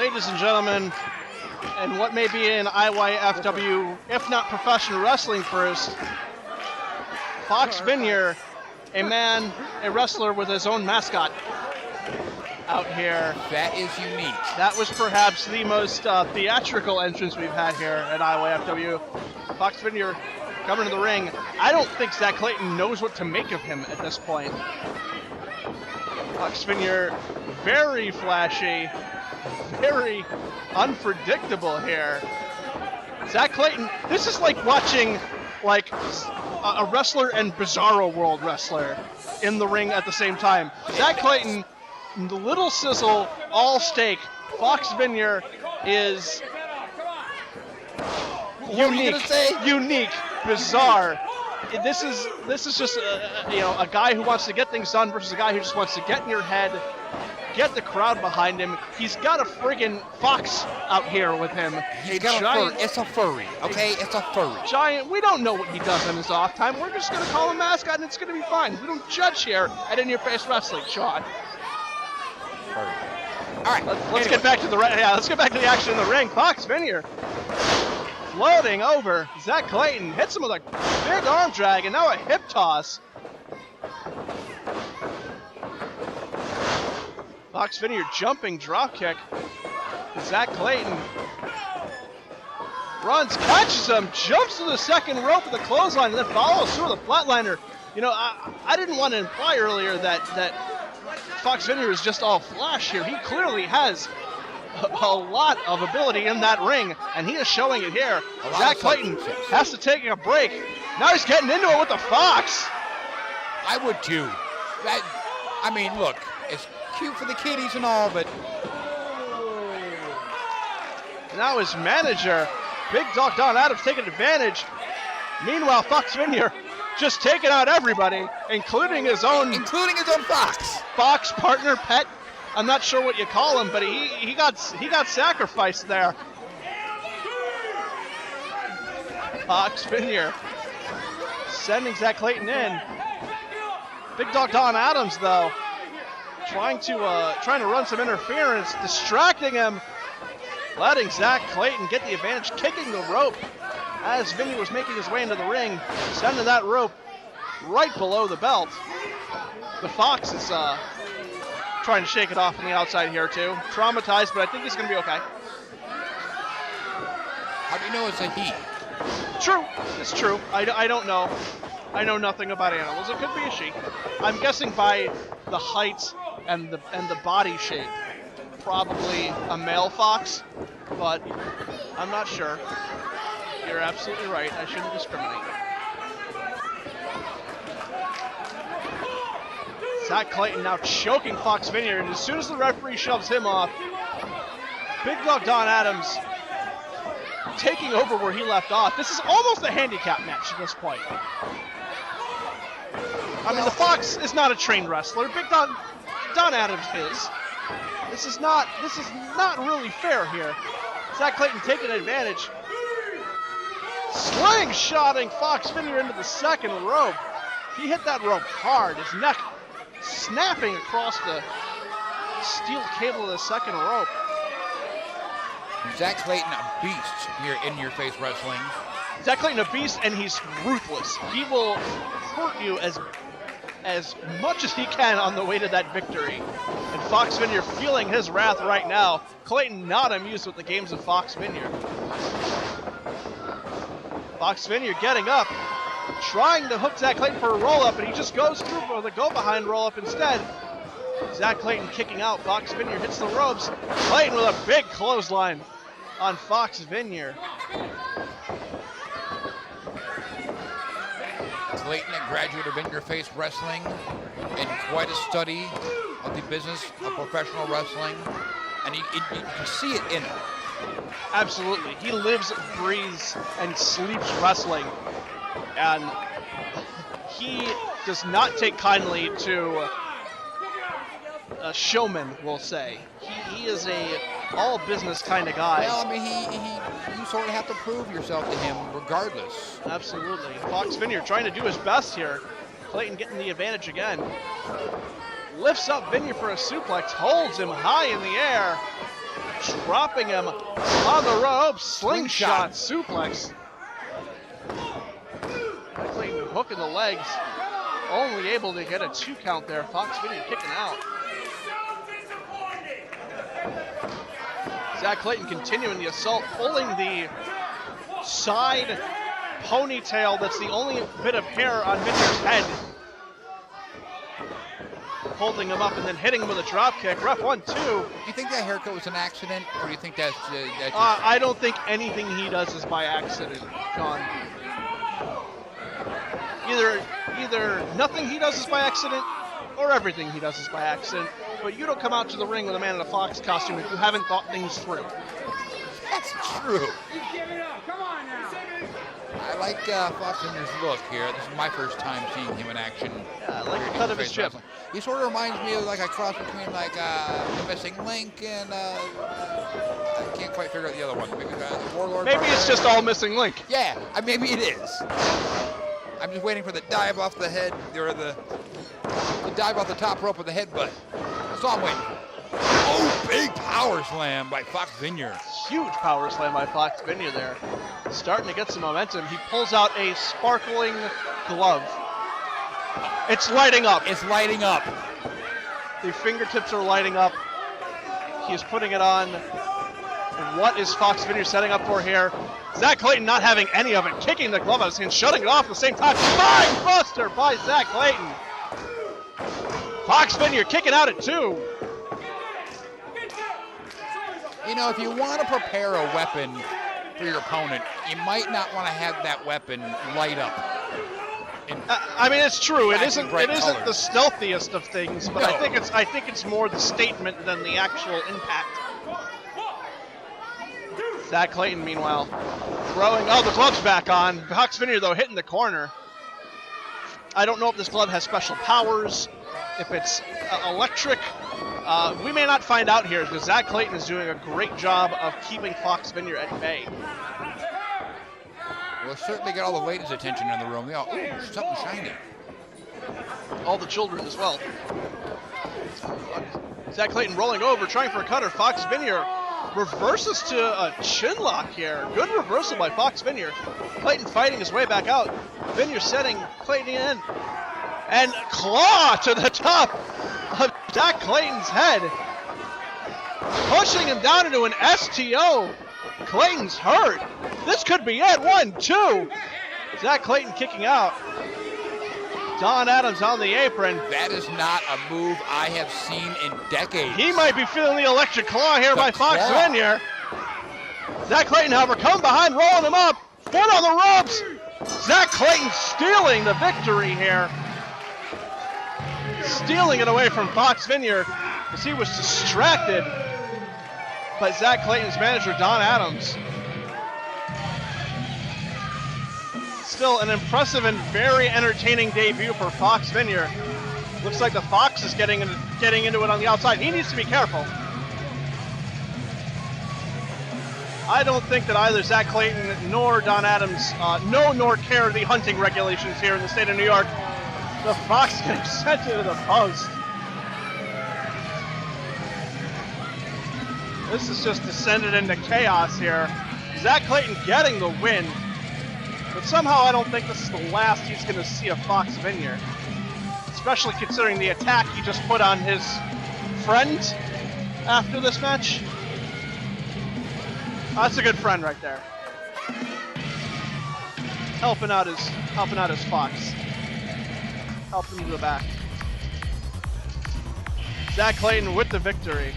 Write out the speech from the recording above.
ladies and gentlemen, and what may be an IYFW, if not professional wrestling first, Xhairs, a wrestler with his own mascot out here. That is unique. That was perhaps the most theatrical entrance we've had here at IYFW. Xhairs coming to the ring. I don't think Zach Clayton knows what to make of him at this point. Xhairs, very flashy, very unpredictable here. Zach Clayton, this is like watching like a wrestler and Bizarro World wrestler in the ring at the same time. Zach Clayton, the little sizzle, all steak. Xhairs is unique, bizarre. This is just a guy who wants to get things done versus a guy who just wants to get in your head, get the crowd behind him. He's got a friggin' fox out here with him. It's a furry, okay? It's a furry. Giant. We don't know what he does on his off time. We're just gonna call him mascot, and it's gonna be fine. We don't judge here at In Your Face Wrestling, Sean. Furry. All right. Let's get back to the let's get back to the action in the ring. Xhairs floating over. Zach Clayton hits him with a big arm drag and now a hip toss. Xhairs jumping drop kick. Zach Clayton runs, catches him, jumps to the second rope with the clothesline, and then follows through with a flatliner. You know, I didn't want to imply earlier that Xhairs is just all flash here. He clearly has a lot of ability in that ring, and he is showing it here. Zach Clayton has to take a break. Now he's getting into it with the Fox. I would too. I mean, look, it's cute for the kiddies and all, but now his manager, Big Dog Don Adams, taking advantage. Meanwhile, Xhairs just taking out everybody, including his own Fox. Fox partner, pet. I'm not sure what you call him, but he got sacrificed there. Xhairs sending Zach Clayton in. Big Dog Don Adams, though, trying to run some interference, distracting him, letting Zach Clayton get the advantage, kicking the rope as Vinny was making his way into the ring, sending that rope right below the belt. The Fox is trying to shake it off on the outside here too. Traumatized, but I think he's going to be okay. How do you know it's a he? True, it's true. I don't know. I know nothing about animals. It could be a she. I'm guessing by the height and the body shape, probably a male fox, but I'm not sure. You're absolutely right. I shouldn't discriminate. Zach Clayton now choking Xhairs, and as soon as the referee shoves him off, Big Dog Don Adams taking over where he left off. This is almost a handicap match at this point. I mean, the Fox is not a trained wrestler. Big Don Adams is. This is not really fair here. Zach Clayton taking advantage. Slingshotting Xhairs into the second rope. He hit that rope hard. His neck snapping across the steel cable of the second rope. Zach Clayton, a beast here in Your Face Wrestling. Zach Clayton, a beast, and he's ruthless. He will hurt you as much as he can on the way to that victory. And Xhairs feeling his wrath right now. Clayton not amused with the games of Xhairs. Xhairs getting up, trying to hook Zach Clayton for a roll-up, and he just goes through for the go-behind roll-up instead. Zach Clayton kicking out. Xhairs hits the ropes. Clayton with a big clothesline on Xhairs. Clayton, a graduate of In Your Face Wrestling, and quite a study of the business of professional wrestling, and you can see it in him. Absolutely. He lives, breathes, and sleeps wrestling. And he does not take kindly to a showman, we'll say. He is a all-business kind of guy. Well, I mean, you sort of have to prove yourself to him regardless. Absolutely. Xhairs trying to do his best here. Clayton getting the advantage again. Lifts up Vinyer for a suplex, holds him high in the air. dropping him on the rope. Slingshot suplex. Clayton hooking the legs. Only able to get a 2 count there. FSVinyer kicking out. Zach Clayton continuing the assault, pulling the side ponytail that's the only bit of hair on Vinyer's head. Holding him up and then hitting him with a drop kick. Ref 1-2. Do you think that haircut was an accident, or do you think that's just... I don't think anything he does is by accident, John. Either nothing he does is by accident, or everything he does is by accident. But you don't come out to the ring with a man in a fox costume if you haven't thought things through. That's true. Come on now. I like FSVinyer's look here. This is my first time seeing him in action. Yeah, I like the cut of his chip. He sort of reminds me of like a cross between like The Missing Link and I can't quite figure out the other one. Maybe the Warlord. Maybe it's just all Missing Link. Yeah, maybe it is. I'm just waiting for the dive off the head, or the dive off the top rope with the headbutt. That's all I'm waiting for. Oh, big power slam by FSVinyer. Huge power slam by FSVinyer there. Starting to get some momentum. He pulls out a sparkling glove. It's lighting up. It's lighting up. The fingertips are lighting up. He is putting it on. And what is FSVinyer setting up for here? Zach Clayton not having any of it. Kicking the glove out of his hand, shutting it off at the same time. Spine buster by Zach Clayton. FSVinyer kicking out at 2. You know, if you want to prepare a weapon for your opponent, you might not want to have that weapon light up. I mean, it's true. It isn't colors. the stealthiest of things, but No. I think it's more the statement than the actual impact. Zach Clayton, meanwhile, throwing. Oh, the glove's back on. FSVinyer, though, hitting the corner. I don't know if this glove has special powers, if it's electric. We may not find out here because Zach Clayton is doing a great job of keeping FSVinyer at bay. We'll certainly get all the ladies' attention in the room. They all, ooh, something shiny. All the children as well. Zach Clayton rolling over, trying for a cutter. FSVinyer reverses to a chin lock here. Good reversal by FSVinyer. Clayton fighting his way back out. Vinyer setting Clayton in. And claw to the top of Zach Clayton's head. Pushing him down into an STO. Clayton's hurt. This could be it. 1, 2. Zach Clayton kicking out. Don Adams on the apron. That is not a move I have seen in decades. He might be feeling the electric claw here by FSVinyer. Zach Clayton, however, come behind, rolling him up. Foot on the ropes. Zach Clayton stealing the victory here. Stealing it away from FSVinyer as he was distracted by Zach Clayton's manager, Don Adams. Still an impressive and very entertaining debut for FSVinyer. Looks like the Fox is getting into it on the outside. He needs to be careful. I don't think that either Zach Clayton nor Don Adams know nor care the hunting regulations here in the state of New York. The Fox getting sent into the post. This has just descended into chaos here. Zach Clayton getting the win. But somehow I don't think this is the last he's going to see of FSVinyer. Especially considering the attack he just put on his friend after this match. That's a good friend right there. Helping out his Fox. Helping him to the back. Zach Clayton with the victory.